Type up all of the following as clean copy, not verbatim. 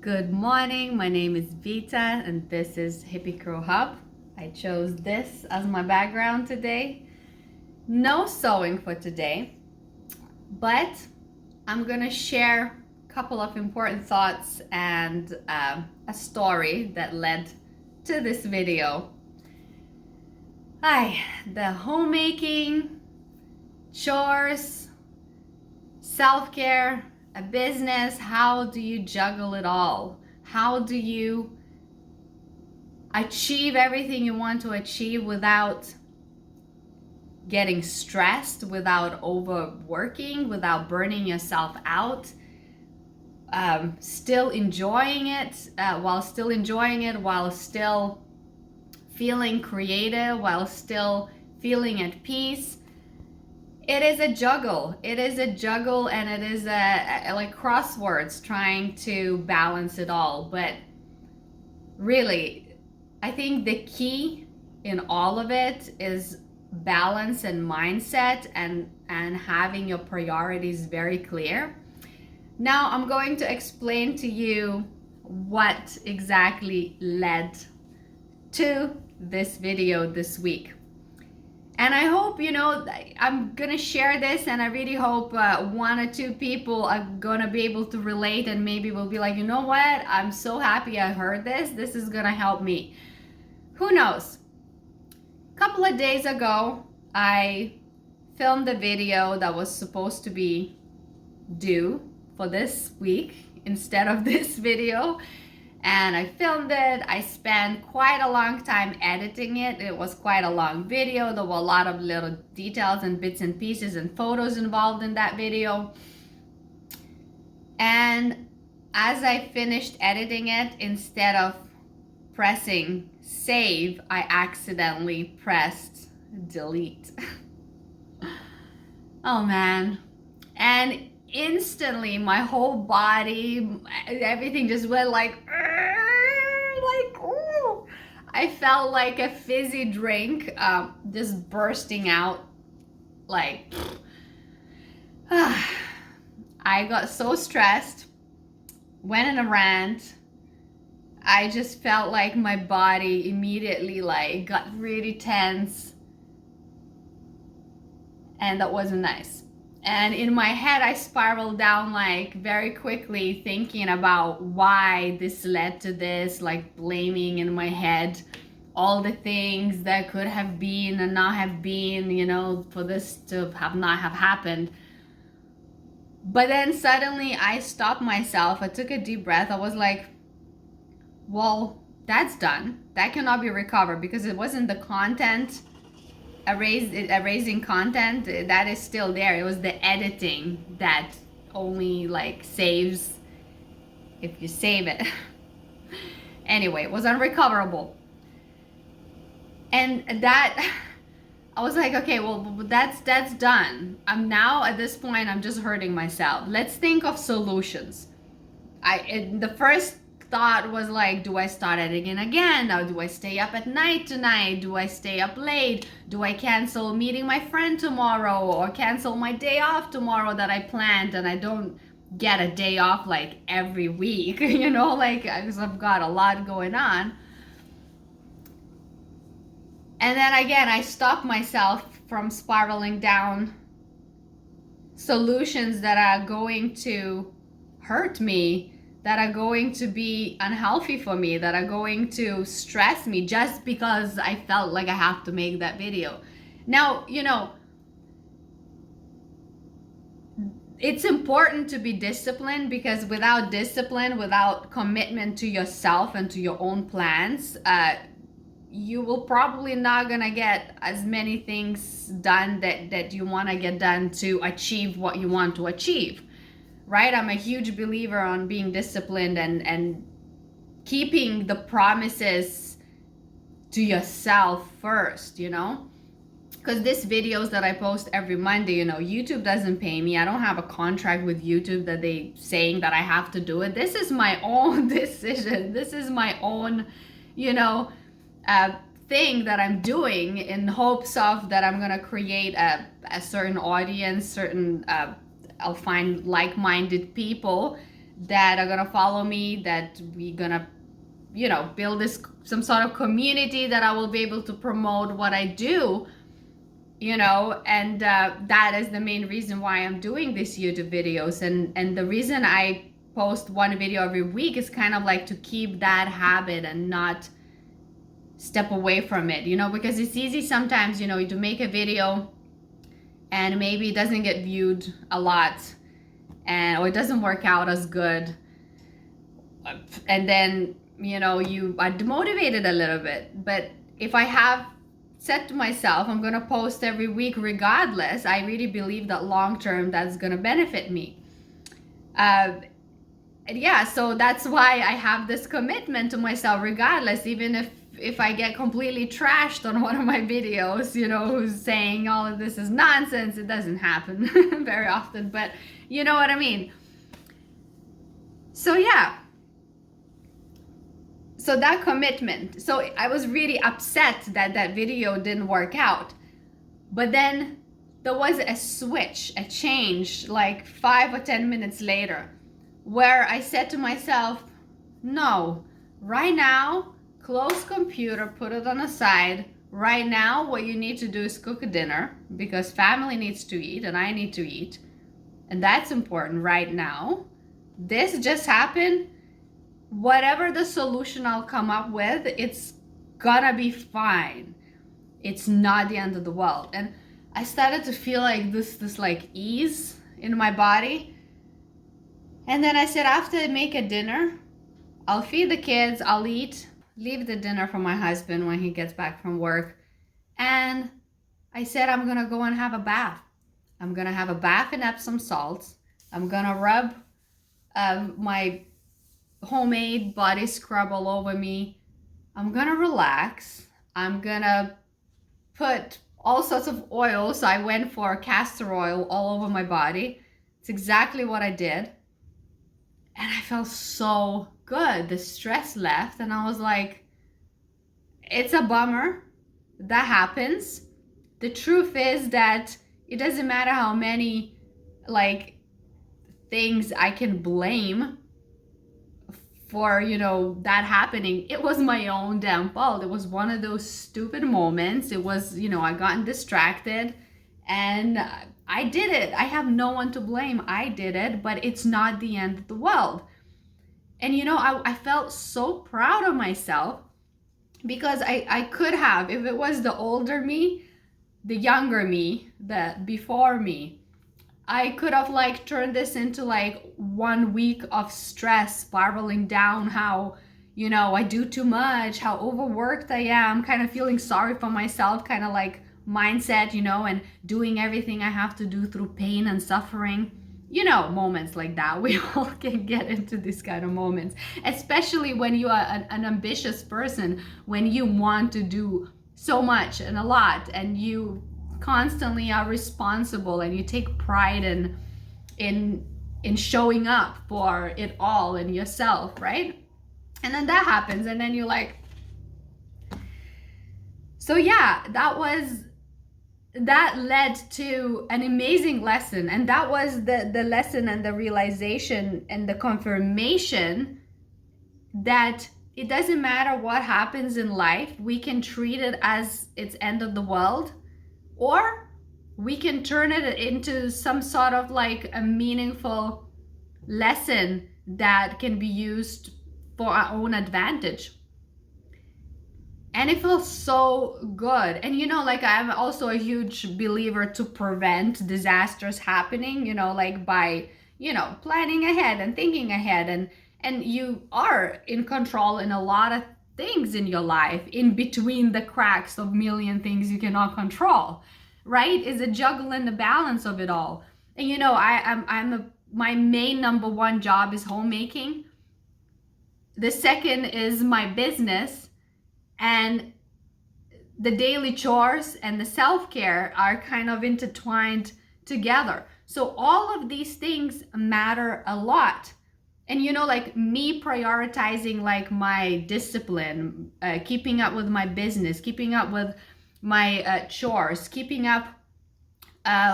Good morning, my name is Vita and this is Hippie Hub. I chose this as my background today. No sewing for today, but I'm gonna share a couple of important thoughts and a story that led to this video. Hi, the homemaking, chores, self-care, a business, how do you juggle it all? How do you achieve everything you want to achieve without getting stressed, without overworking, without burning yourself out? Still enjoying it, while still feeling creative, while still feeling at peace. It is a juggle. It is a juggle, and it is like crosswords trying to balance it all. But really, I think the key in all of it is balance and mindset and having your priorities very clear. Now I'm going to explain to you what exactly led to this video this week. And I hope, I'm gonna share this, and I really hope one or two people are gonna be able to relate and maybe will be like, you know what, I'm so happy I heard this. This is gonna help me. Who knows? A couple of days ago, I filmed a video that was supposed to be due for this week instead of this video. And I filmed it. I spent quite a long time editing it. It was quite a long video. There were a lot of little details and bits and pieces and photos involved in that video. And as I finished editing it, instead of pressing save, I accidentally pressed delete. Oh man. And instantly my whole body, everything just went like, ooh. I felt like a fizzy drink just bursting out. Like, I got so stressed, went in a rant. I just felt like my body immediately like got really tense, and that wasn't nice. And in my head, I spiraled down like very quickly, thinking about why this led to this, like blaming in my head all the things that could have been and not have been, for this to not have happened. But then suddenly I stopped myself. I took a deep breath. I was like, well, that's done. That cannot be recovered because it wasn't the content. Erasing content, that is still there. It was the editing that only like saves if you save it. Anyway, it was unrecoverable. And that, I was like, okay, well, that's done. I'm now at this point, I'm just hurting myself. Let's think of solutions. The first thought was like, do I start editing again? Now, do I stay up at night tonight? Do I stay up late? Do I cancel meeting my friend tomorrow, or cancel my day off tomorrow that I planned, and I don't get a day off like every week, because I've got a lot going on. And then again, I stopped myself from spiraling down solutions that are going to hurt me, that are going to be unhealthy for me, that are going to stress me just because I felt like I have to make that video. Now, it's important to be disciplined, because without discipline, without commitment to yourself and to your own plans, you will probably not gonna get as many things done that you want to get done to achieve what you want to achieve. Right? I'm a huge believer on being disciplined and keeping the promises to yourself first, because these videos that I post every Monday, YouTube doesn't pay me. I don't have a contract with YouTube that they saying that I have to do it. This is my own decision. This is my own, thing that I'm doing in hopes of that I'm going to create a certain audience, I'll find like-minded people that are gonna follow me, that we're gonna, you know, build this some sort of community that I will be able to promote what I do, you know. And that is the main reason why I'm doing these YouTube videos. And the reason I post one video every week is kind of like to keep that habit and not step away from it, you know, because it's easy sometimes, you know, to make a video and maybe it doesn't get viewed a lot, and or it doesn't work out as good, and then, you know, you are demotivated a little bit. But if I have said to myself I'm gonna post every week regardless, I really believe that long term that's gonna benefit me. And yeah, so that's why I have this commitment to myself regardless, even if I get completely trashed on one of my videos, you know, who's saying all of this is nonsense. It doesn't happen very often, but you know what I mean. So yeah, so that commitment. So I was really upset that that video didn't work out. But then there was a switch, a change, like 5 or 10 minutes later, where I said to myself, no, right now, close computer, put it on the side. Right now, what you need to do is cook a dinner, because family needs to eat and I need to eat. And that's important right now. This just happened. Whatever the solution I'll come up with, it's gonna be fine. It's not the end of the world. And I started to feel like this like ease in my body. And then I said, after I make a dinner, I'll feed the kids, I'll eat, leave the dinner for my husband when he gets back from work. And I said, I'm gonna go and have a bath. I'm gonna have a bath in Epsom salts. I'm gonna rub my homemade body scrub all over me. I'm gonna relax. I'm gonna put all sorts of oil. So I went for castor oil all over my body. It's exactly what I did. And I felt so good. The stress left, and I was like, it's a bummer. That happens. The truth is that it doesn't matter how many like things I can blame for, you know, that happening. It was my own damn fault. It was one of those stupid moments. It was, you know, I gotten distracted and I did it. I have no one to blame. I did it, but it's not the end of the world. And you know, I felt so proud of myself, because I could have, if it was the older me, the younger me, the before me, I could have like turned this into like 1 week of stress, spiraling down, how, you know, I do too much, how overworked I am, kind of feeling sorry for myself, kind of like mindset, you know, and doing everything I have to do through pain and suffering. You know, moments like that. We all can get into these kind of moments, especially when you are an ambitious person, when you want to do so much and a lot, and you constantly are responsible and you take pride in showing up for it all and yourself, right? And then that happens, and then you're like, so yeah, that led to an amazing lesson. And that was the lesson and the realization and the confirmation that it doesn't matter what happens in life, we can treat it as it's end of the world, or we can turn it into some sort of like a meaningful lesson that can be used for our own advantage. And it feels so good. And you know, like I'm also a huge believer to prevent disasters happening, you know, like by, you know, planning ahead and thinking ahead, and you are in control in a lot of things in your life, in between the cracks of million things you cannot control, right? Is a juggle and the balance of it all. And you know, my main number one job is homemaking. The second is my business. And the daily chores and the self-care are kind of intertwined together. So all of these things matter a lot. And you know, like me prioritizing like my discipline, keeping up with my business, keeping up with my chores, keeping up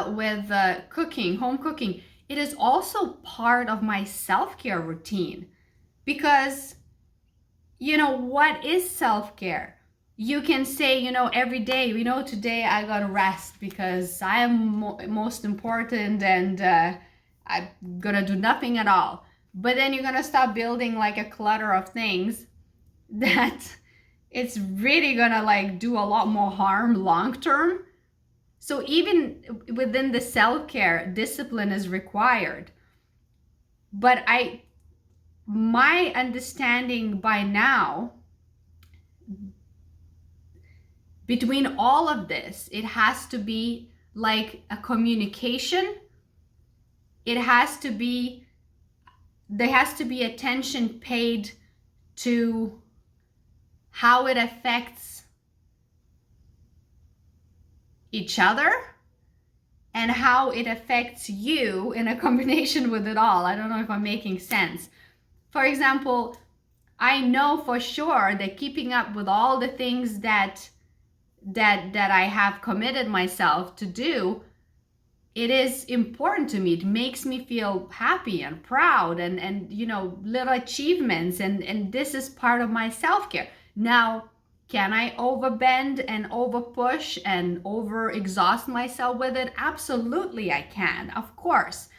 with cooking, home cooking, it is also part of my self-care routine. Because, what is self-care? You can say, every day, today I gotta rest because I am most important, and I'm gonna do nothing at all. But then you're gonna start building like a clutter of things that it's really gonna like do a lot more harm long term. So even within the self-care, discipline is required. But my understanding by now, between all of this, it has to be like a communication. There has to be attention paid to how it affects each other and how it affects you in a combination with it all. I don't know if I'm making sense. For example, I know for sure that keeping up with all the things that I have committed myself to do, it is important to me. It makes me feel happy and proud, and little achievements, and this is part of my self-care. Now, can I overbend and overpush and overexhaust myself with it? Absolutely I can, of course.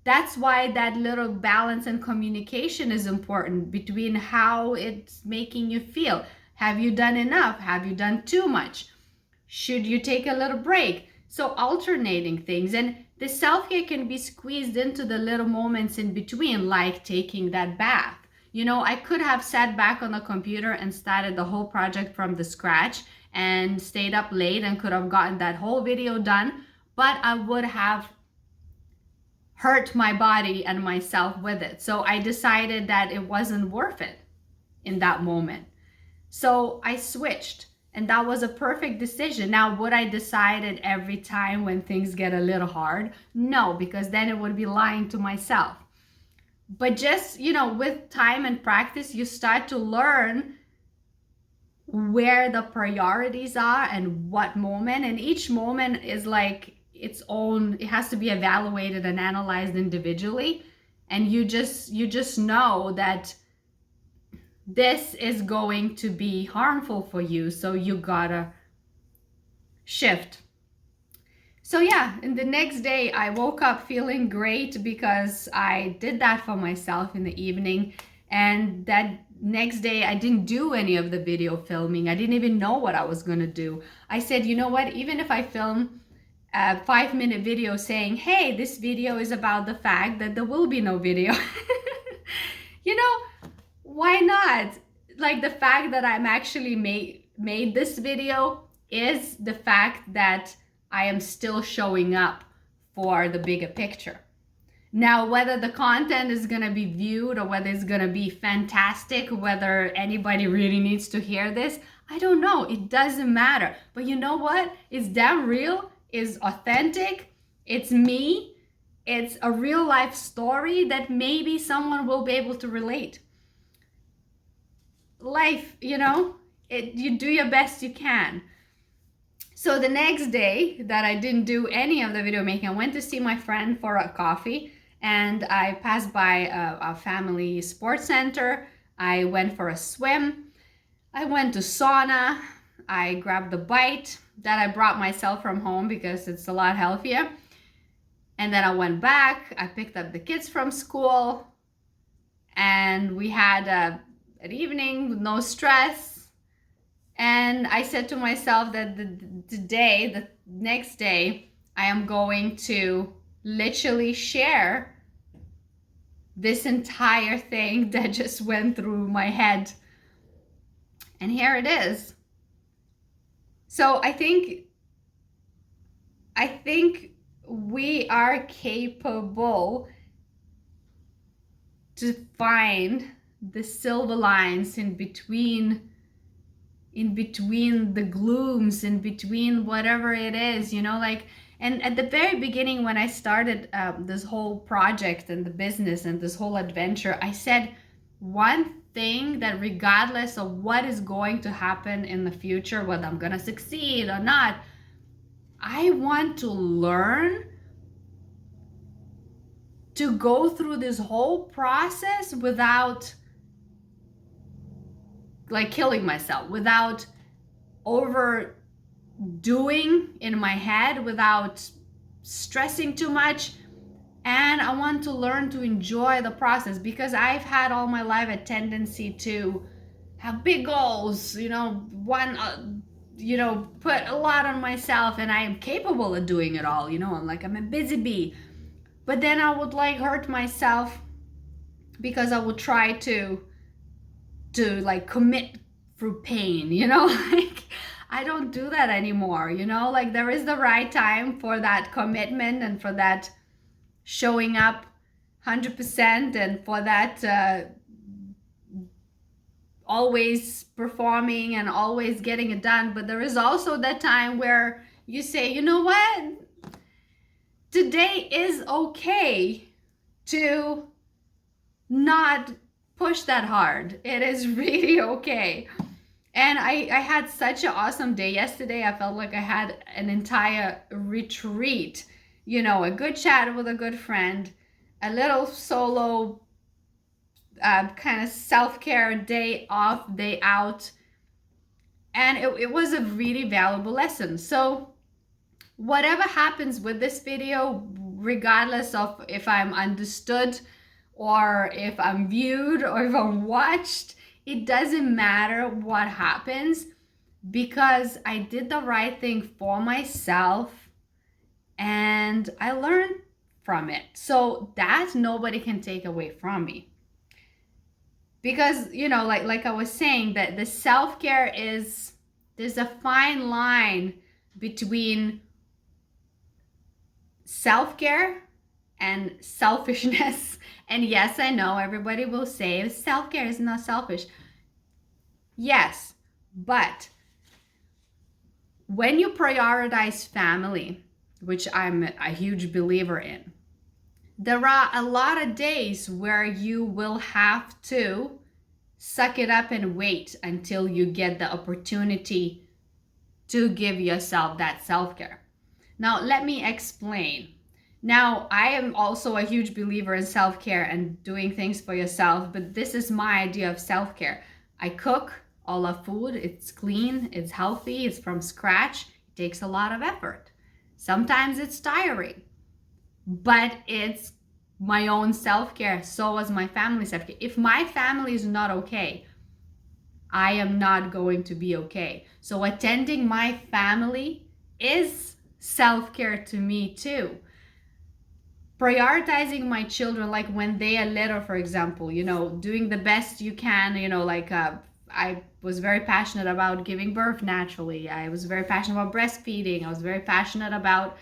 That's why that little balance and communication is important between how it's making you feel. Have you done enough? Have you done too much? Should you take a little break? So alternating things. And the self-care can be squeezed into the little moments in between, like taking that bath. I could have sat back on the computer and started the whole project from the scratch and stayed up late and could have gotten that whole video done, but I would have hurt my body and myself with it. So I decided that it wasn't worth it in that moment. So I switched, and that was a perfect decision. Now, would I decide it every time when things get a little hard? No, because then it would be lying to myself. But just, with time and practice, you start to learn where the priorities are and what moment. And each moment is like its own, it has to be evaluated and analyzed individually. And you just know that this is going to be harmful for you. So you gotta shift. So yeah, and the next day I woke up feeling great because I did that for myself in the evening. And that next day I didn't do any of the video filming. I didn't even know what I was gonna do. I said, you know what, even if I film a 5-minute video saying, hey, this video is about the fact that there will be no video. Why not? Like, the fact that I'm actually made this video is the fact that I am still showing up for the bigger picture. Now, whether the content is going to be viewed or whether it's going to be fantastic, whether anybody really needs to hear this, I don't know. It doesn't matter. But you know what? It's damn real. It's authentic. It's me. It's a real life story that maybe someone will be able to relate. Life, you do your best you can. So the next day that I didn't do any of the video making, I went to see my friend for a coffee, and I passed by a family sports center. I went for a swim. I went to sauna. I grabbed the bite that I brought myself from home because it's a lot healthier. And then I went back. I picked up the kids from school, and we had an evening with no stress. And I said to myself that the next day, I am going to literally share this entire thing that just went through my head. And here it is. So I think we are capable to find the silver lines in between the glooms, in between whatever it is, and at the very beginning when I started this whole project and the business and this whole adventure, I said one thing, that regardless of what is going to happen in the future, whether I'm gonna succeed or not, I want to learn to go through this whole process without like killing myself, without overdoing in my head, without stressing too much. And I want to learn to enjoy the process, because I've had all my life a tendency to have big goals, put a lot on myself, and I am capable of doing it all, I'm a busy bee. But then I would like hurt myself because I would try to like commit through pain, like I don't do that anymore, like there is the right time for that commitment and for that showing up 100% and for that always performing and always getting it done. But there is also that time where you say, you know what, today is okay to not push that hard. It is really okay. And I had such an awesome day yesterday. I felt like I had an entire retreat, a good chat with a good friend, a little solo kind of self-care day off, day out. And it was a really valuable lesson. So whatever happens with this video, regardless of if I'm understood or if I'm viewed or if I'm watched, it doesn't matter what happens, because I did the right thing for myself and I learned from it. So that nobody can take away from me. Because, like I was saying, that the self-care there's a fine line between self-care and selfishness. And yes, I know everybody will say self-care is not selfish. Yes, but when you prioritize family, which I'm a huge believer in, there are a lot of days where you will have to suck it up and wait until you get the opportunity to give yourself that self-care. Now, let me explain. Now, I am also a huge believer in self-care and doing things for yourself, but this is my idea of self-care. I cook all our food. It's clean, it's healthy, it's from scratch. It takes a lot of effort. Sometimes it's tiring, but it's my own self-care. So is my family's self-care. If my family is not okay, I am not going to be okay. So attending my family is self-care to me too. Prioritizing my children, like when they are little, for example, doing the best you can, I was very passionate about giving birth naturally. I was very passionate about breastfeeding. I was very passionate about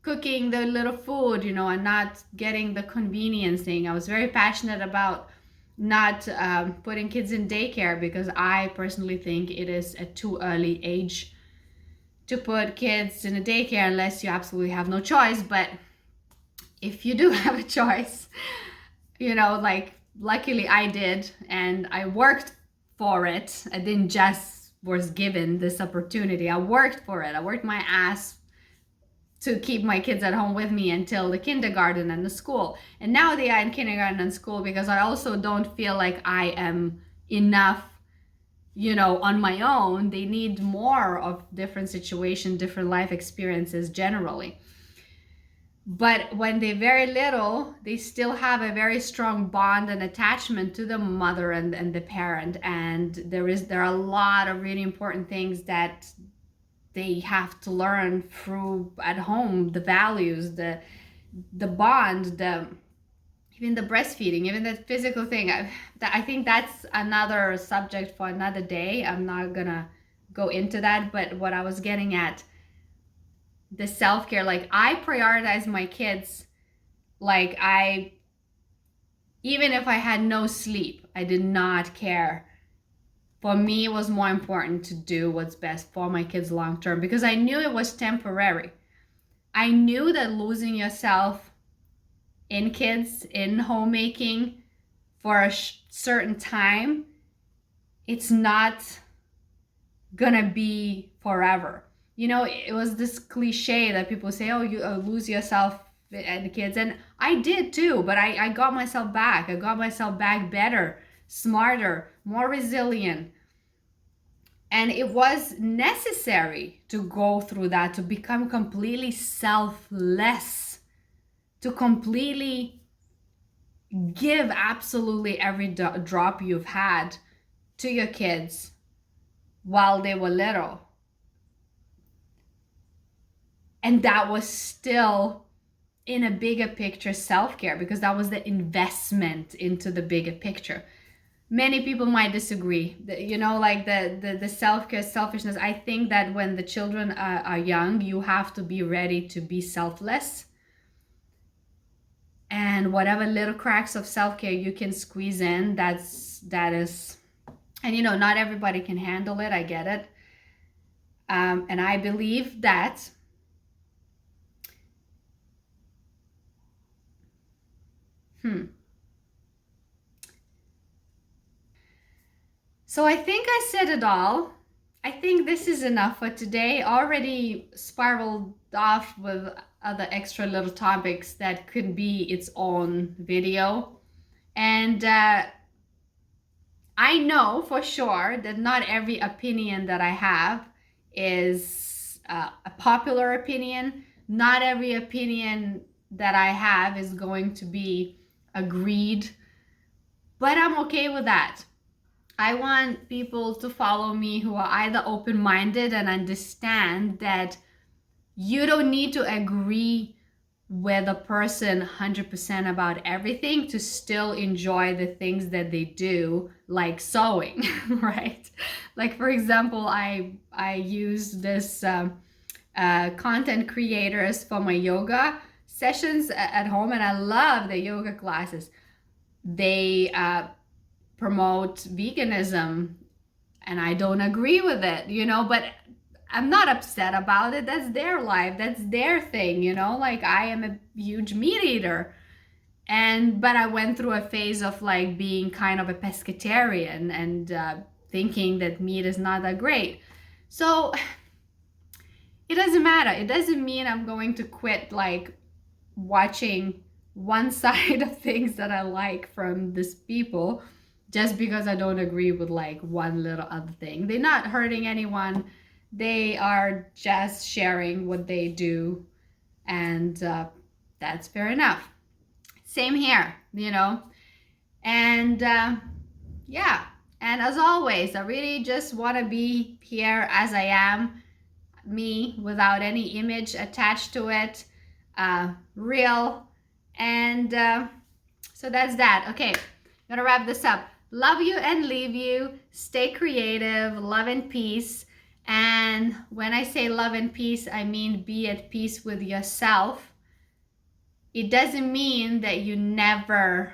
cooking the little food, and not getting the convenience thing. I was very passionate about not putting kids in daycare, because I personally think it is a too early age to put kids in a daycare unless you absolutely have no choice. But if you do have a choice, luckily I did, and I worked for it. I didn't just was given this opportunity. I worked for it. I worked my ass to keep my kids at home with me until the kindergarten and the school. And now they are in kindergarten and school, because I also don't feel like I am enough, on my own. They need more of different situations, different life experiences generally. But when they're very little, they still have a very strong bond and attachment to the mother and the parent. And there are a lot of really important things that they have to learn through at home, the values, the bond, even the breastfeeding, even the physical thing. I think that's another subject for another day. I'm not gonna go into that, but what I was getting at, the self-care, like I prioritize my kids. Like even if I had no sleep, I did not care. For me, it was more important to do what's best for my kids long term, because I knew it was temporary. I knew that losing yourself in kids, in homemaking for a certain time, it's not gonna be forever. It was this cliche that people say, oh, you lose yourself and the kids. And I did too, but I got myself back. I got myself back better, smarter, more resilient. And it was necessary to go through that, to become completely selfless, to completely give absolutely every drop you've had to your kids while they were little. And that was still in a bigger picture self-care, because that was the investment into the bigger picture. Many people might disagree, you know, like the self-care, selfishness. I think that when the children are young, you have to be ready to be selfless. And whatever little cracks of self-care you can squeeze in, that is, and you know, not everybody can handle it. I get it. And I believe that So I think I said it all. I think this is enough for today. Already spiraled off with other extra little topics that could be its own video. And I know for sure that not every opinion that I have is a popular opinion. Not every opinion that I have is going to be agreed, but I'm okay with that. I want people to follow me who are either open-minded and understand that you don't need to agree with a person 100% about everything to still enjoy the things that they do, like sewing, right? Like, for example, I use this content creators for my yoga sessions at home, and I love the yoga classes. They promote veganism, and I don't agree with it, you know, but I'm not upset about it. That's their life, that's their thing, you know. Like, I am a huge meat eater, but I went through a phase of like being kind of a pescatarian and thinking that meat is not that great. So it doesn't matter. It doesn't mean I'm going to quit like watching one side of things that I like from these people just because I don't agree with like one little other thing. They're not hurting anyone. They are just sharing what they do, and that's fair enough. Same here, you know. And yeah, and as always, I really just want to be here as I am, me, without any image attached to it, real. And so that's that. Okay, I'm gonna wrap this up. Love you and leave you. Stay creative. Love and peace. And when I say love and peace, I mean be at peace with yourself. It doesn't mean that you never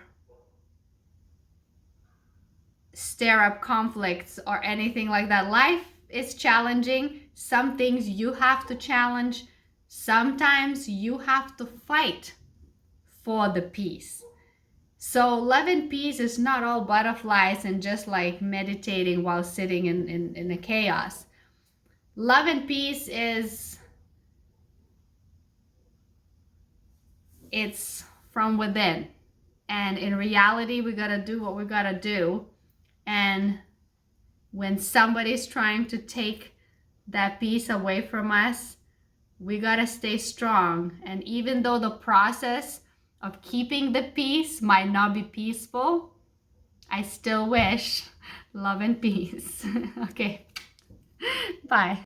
stir up conflicts or anything like that. Life is challenging. Some things you have to challenge. Sometimes you have to fight for the peace. So love and peace is not all butterflies and just like meditating while sitting in the chaos. Love and peace it's from within. And in reality, we gotta do what we gotta do. And when somebody's trying to take that peace away from us, we gotta stay strong. And even though the process of keeping the peace might not be peaceful, I still wish love and peace. Okay, bye.